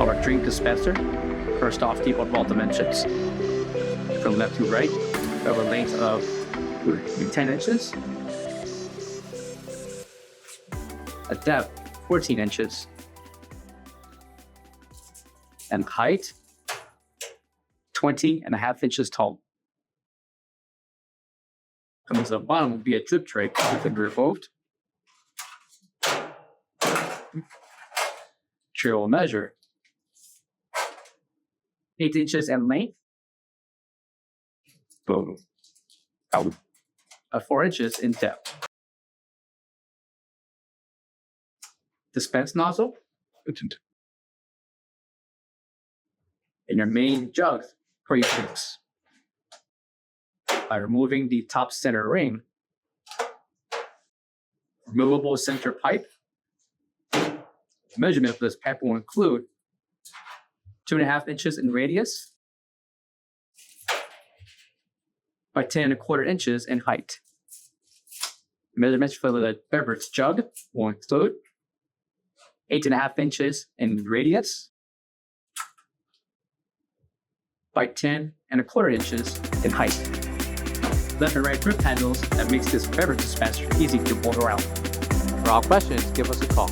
our drink dispenser. First off, the overall dimensions. From left to right, we have a length of 10 inches, a depth 14 inches, and height 20.5 inches tall. Coming to the bottom will be a drip tray that can be removed. Tray will measure 8 inches in length, 4 inches in depth. Dispense nozzle, and your main jug for your drinks. By removing the top center ring, removable center pipe. Measurement of this pipe will include 2.5 inches in radius by 10.25 inches in height. Measurements for the beverage jug will include 8.5 inches in radius by 10.25 inches in height. Left and right grip handles that makes this beverage dispenser easy to hold around. For all questions, give us a call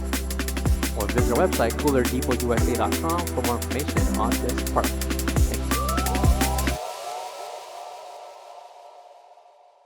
or visit our website coolerdepotUSA.com for more information on this part.